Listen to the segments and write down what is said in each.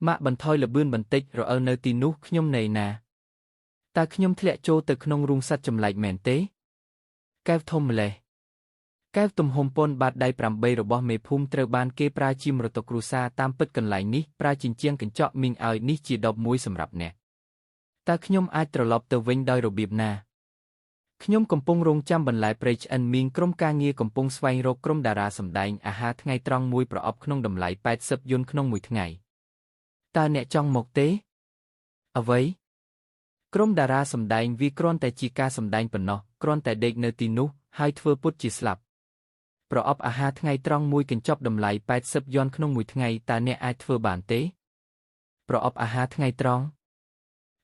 ម៉ាក់បន្ថយល្បឿនបន្តិចរអិលនៅទីនោះខ្ញុំនៅណាតើខ្ញុំធ្លាក់ចូលទៅក្នុងរូងសត្វចម្លែកមែនទេកែវធំម្លេះកែវទំហំប៉ុនបាតដៃ8របស់មេភូមិត្រូវបានគេប្រើជាមរតកគ្រួសារតាមពិតកន្លែងនេះប្រើជញ្ជាំងកញ្ចក់មីងឲ្យនេះជាដបមួយសម្រាប់អ្នកតើខ្ញុំអាចត្រឡប់ទៅវិញដោយរបៀបណាខ្ញុំកំពុងរងចាំបន្លែព្រៃឆ្អិនមីងក្រុមការងារកំពុងស្វែងរកក្រុមតារាសម្ដែងអាហារថ្ងៃត្រង់មួយប្រអប់ក្នុងតម្លៃ80 យួនក្នុងមួយថ្ងៃតើអ្នកចង់មកទេអ្វីក្រុមតារាសម្ដែងវាគ្រាន់តែជាការសម្ដែងប៉ុណ្ណោះគ្រាន់តែដេកនៅទីនោះហើយធ្វើពុតជាស្លាប់ប្រអប់អាហារថ្ងៃត្រង់មួយកញ្ចប់តម្លៃ80 យួនក្នុងមួយថ្ងៃតើអ្នកអាចធ្វើបានទេប្រអប់អាហារថ្ងៃត្រង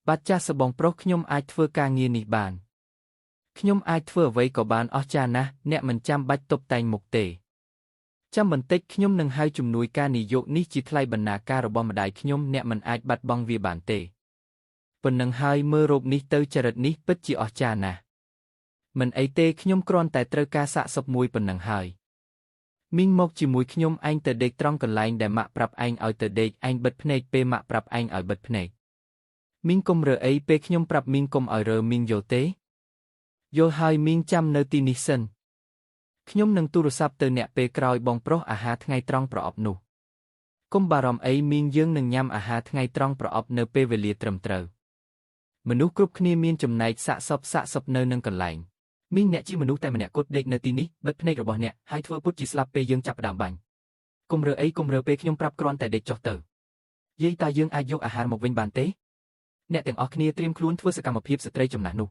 ់បាត់ចាស់សបងប្រុសខ្ញុំអាចធ្វើការងារនេះបានខ្ញុំអាចធ្វើអ្វីក៏បានអស្ចារ្យណាស់អ្នកមិនចាំបាច់តុបតែងមុខទេចាំបន្តិចខ្ញុំនឹងហៅជំនួយការនាយកនេះជាថ្លៃបណ្ណាការរបស់ម្ដាយខ្ញុំអ្នកមិនអាចបាត់បង់វាបានទេប៉ុណ្ណឹងហើយមើលរូបនេះទៅចរិតនេះពិតជាអស្ចារ្យណាស់មិនអីទេខ្ញុំគ្រាន់តែត្រូវការសាកសពមួយប៉ុណ្ណឹងហើយមីងមកជាមួយខ្ញុំឯងទៅដេកត្រង់កន្លែងដែលម៉ាក់ប្រាប់ឯងឲ្យទៅដេកឯងបិទភ្នែកពេលម៉ាក់ប្រាប់ឯងឲ្យបិទភ្នែកមីងកុំរើអីពេលខ្ញុំប្រាប់មីងកុំឲ្យរើមីងយល់ទេយល់ហើយមីងចាំនៅទីនេះសិនខ្ញុំនឹងទូរស័ព្ទទៅអ្នកពេលក្រោយបងប្រុសអាហារថ្ងៃត្រង់ប្រអប់នោះកុំបារម្ភអីមីងយើងនឹងញ៉ាំអាហារថ្ងៃត្រង់ប្រអប់នៅពេលវេលាត្រឹមត្រូវមនុស្សគ្រប់គ្នាមានចំណែកសាកសពនៅនឹងកន្លែងមីងអ្នកជាមនុស្សតែម្នាក់គត់ដេកនៅទីនេះបិទភ្នែករបស់អ្នកហើយធ្វើពុតជាស្លាប់ពេលយើងចាប់ផ្ដើមបាញ់កុំរើអីកុំរើពេលខ្ញុំប្រាប់គ្រាន់តែដេកចុះទៅយាយតើយើងអាចយកអាហារមកវិញបានទេអ្នកទាំងអស់គ្នាត្រៀមខ្លួនធ្វើសកម្មភាពស្ត្រីចំណាស់នោះ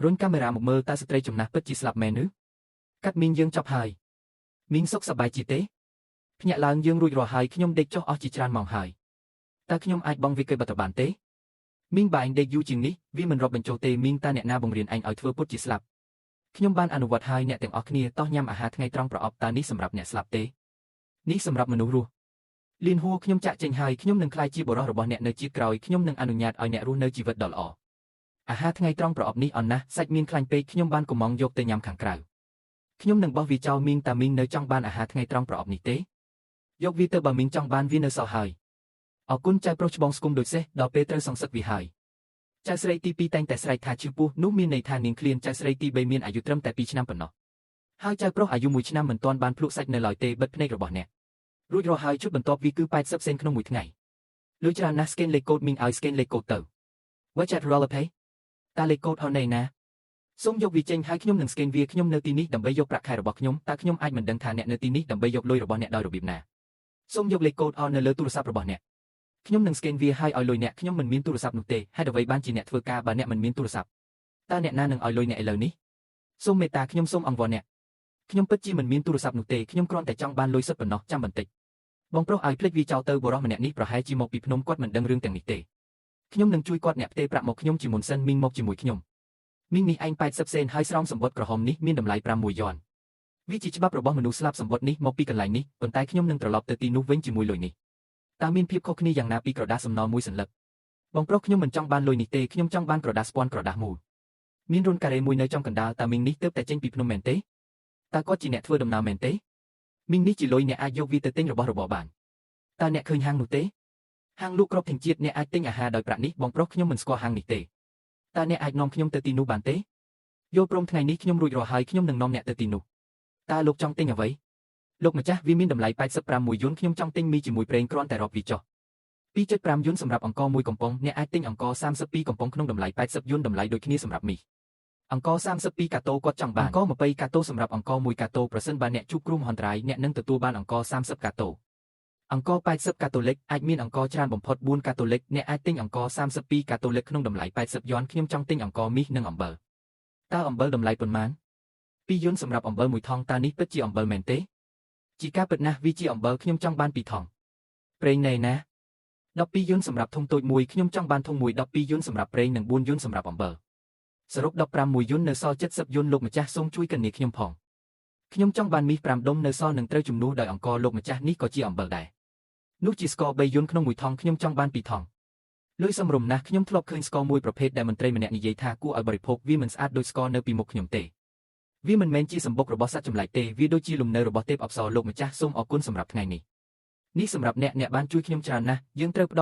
រុញកាមេរ៉ាមកមើលតើស្ត្រីចំណាស់ពិតជាស្លាប់មែនឬកាត់មីងយើងចប់ហើយមីងសុខសប្បាយជាទេភ្ញាក់ឡើងយើងរួចរាល់ហើយខ្ញុំដេកចុះអស់ជាច្រើនម៉ោងហើយតើខ្ញុំអាចបង់វាគេបាត់ទៅបានទេមីងបើឯងដេកយូរជាងនេះវាមិនរាប់បញ្ចូលទេមីងតើអ្នកណាបង្រៀនឯងឲ្យធ្វើពុតជាស្លាប់ខ្ញុំបានអនុវត្តហើយអ្នកទាំងអស់គ្នាតោះញ៉ាំអាហារថ្ងៃត្រង់ប្រអប់តើនេះសម្រាប់អ្នកស្លាប់ទេនេះសម្រាប់មនុស្សរស់លៀនហួរខ្ញុំចាក់ចេញហើយខ្ញុំនឹងក្លាយជាបុរសរបស់អ្នកនៅជាតិក្រោយខ្ញុំនឹងអនុញ្ញាតឲ្យអ្នករស់នៅជីវិតដ៏ល្អអាហារថ្ងៃត្រង់ប្រអប់នេះអន់ណាស់សាច់មានខ្លាញ់ពេកខ្ញុំបានកំងយកទៅញ៉ាំខាងក្រៅខ្ញុំនឹងបោះវាចោលមីងតាមីងនៅចង់បានអាហារថ្ងៃត្រង់ប្រអប់នេះទេយកវាទៅបើមីងចង់បានវានៅសល់ហើយអរគុណចៅប្រុសច្បងស្គមដូចសេះដល់ពេលត្រូវសងសឹកវាហើយចៅស្រីទី2តែងតែស្រែកថាឈឺពោះនោះមានន័យថានាងឃ្លានចៅស្រីទី3មានអាយុត្រឹមតែ2ឆ្នាំប៉ុណ្ណោះហើយចៅប្រុសអាយុ1ឆ្នាំមិនទាន់បានភ្លក់សាច់នៅឡើយទេបិទភ្នែករបស់អ្នករួចរាល់ហើយជុតបន្ទាប់វាគឺ80 សេនក្នុងមួយថ្ងៃលុយច្រើនណាស់ស្កេនលេខកូដមីងឲ្យស្កេនលេខកូដទៅ Watch at Rollapay តើលេខកូដអស់នៅណាសូមយកវាចេញហើយខ្ញុំនឹងស្កេនវាខ្ញុំនៅទីនេះដើម្បីយកប្រាក់ខែរបស់ខ្ញុំតើខ្ញុំអាចមិនដឹងថាអ្នកនៅទីនេះដើម្បីយកលុយរបស់អ្នកដោយរបៀបណាសូមយកលេខកូដអស់នៅលើទូរស័ព្ទរបស់អ្នកខ្ញុំនឹងស្កេនវាហើយឲ្យលុយអ្នកខ្ញុំមិនមានទូរស័ព្ទនោះទេហេតុអ្វីបានជាអ្នកធ្វើការបើអ្នកមិនមានទូរស័ព្ទតើអ្នកណានឹងឲ្យលុយអ្នកឥឡូវនេះសូមមេត្តាខ្ញុំសូមអង្វរអ្នកខ្ញុំពិតជាមិនមានទូរស័ព្ទនោះទេខ្ញុំគ្រាន់តែចង់បានលុយសុទ្ធប៉ុណ្ណោះចាំបន្តិចបងប្រុសឲ្យភ្លេចវាចោលទៅបុរសម្នាក់នេះប្រហែលជាមកពីភ្នំគាត់មិនដឹងរឿងទាំងនេះទេខ្ញុំនឹងជួយគាត់អ្នកផ្ទេរប្រាក់មកខ្ញុំជាមុនសិនមីងមកជាមួយខ្ញុំមីងនេះឯង80 សេនហើយស្រោមសម្បត្តិក្រហមនេះមានតម្លៃ6 យួនវាជាច្បាប់របស់មនុស្សស្លាប់សម្បត្តិនេះមកពីកន្លែងនេះប៉ុន្តែខ្ញុំនឹងត្រឡប់ទៅទីនោះវិញជាមួយលុយនេះតើមានភាពខុសគ្នាយ៉ាងណាពីក្រដាសសំណល់មួយសន្លឹកបងប្រុសខ្ញុំមិនចង់បានលុយនេះទេខ្ញុំចង់បានក្រដាសស្ពាន់ក្រដាសមូលមានរុនការ៉េមួយនៅចំកណ្ដាលតើមីងនេះទើបតែចេញពីភ្នំមែនទេតើគាត់ជាអ្នកធ្វើដំណើរមែនទេមីងនេះជាលុយអ្នកអាចយកវាទៅទិញរបស់របរបានតើអ្នកឃើញហាងនោះទេហាងលក់គ្រាប់ទាំងជាតិអ្នកអាចទិញអាហារដោយប្រាក់នេះបងប្រុសខ្ញុំមិនស្គាល់ហាងនេះទេតើអ្នកអាចនាំខ្ញុំទៅទីនោះបានទេយល់ព្រមថ្ងៃនេះខ្ញុំរួចរាល់ហើយខ្ញុំនឹងនាំអ្នកទៅទីនោះតើលោកចង់ទិញអ្វីលោកម្ចាស់វាមានតម្លៃ85 យួនខ្ញុំចង់ទិញមីជាមួយប្រេងគ្រាន់តែរាប់វាចុះ2.5 យួនសម្រាប់អង្ករមួយកំប៉ុងអ្នកអាចទិញអង្ករ32កំប៉ុងក្នុងតម្លៃ80 យួនតម្លៃដូចគ្នាសម្រាប់មីអង្ករ32កាតូគាត់ចង់បានអង្ករ20កាតូសម្រាប់អង្ករ1កាតូប្រសិនបើអ្នកជួបគ្រោះមហន្តរាយអ្នកនឹងទទួលបានអង្ករ30កាតូអង្ករ80កាតូលិកអាចមានអង្ករច្រើនបំផុត4កាតូលិកអ្នកអាចទិញអង្ករ32កាតូលិកក្នុងតម្លៃ80 យួនខ្ញុំចង់ទិញអង្ករមីនិងអំបិលតើអំបិលតម្លៃប៉ុន្មាន2 យួនសម្រាប់អំបិល1ថង់តើនេះពិតជាអំបិលមែនទេជាការពិតណាស់វាជាអំបិលខ្ញុំចង់បាន2ថង់ប្រេងណែណា12 យួនសម្រាប់ធុងតូចមួយខ្ញុំចង់បានធុងមួយ12 យួនសម្រាប់ប្រេងនិង4 យួនសម្រាប់អំបិលសរុប15 យួននៅសល់70 យួនលោកម្ចាស់សូមជួយកញ្ញាខ្ញុំផងខ្ញុំចង់បានមី5ដុំនៅសល់នឹងត្រូវជំនួសដោយអង្ករលោកម្ចាស់នេះក៏ជាអំបិលដែរនោះជាស្ករ3 យួនក្នុង1ថង់ខ្ញុំចង់បាន2ថង់លុយសំរុំណាស់ខ្ញុំធ្លាប់ឃើញស្ករមួយប្រភេទដែលមន្ត្រីម្នាក់និយាយថាគួរឲ្យបរិភោគវាមិនស្អាតដូចស្ករនៅពីមុខខ្ញុំទេវាមិនមែនជាសម្បុករបស់សត្វចម្លែកទេវាដូចជាលំនៅរបស់ទេពអប្សរលោកម្ចាស់សូមអរគុណសម្រាប់ថ្ងៃនេះ នេះសម្រាប់អ្នកបានជួយខ្ញុំច្រើនណាស់យើងត្រូវផ្ដល់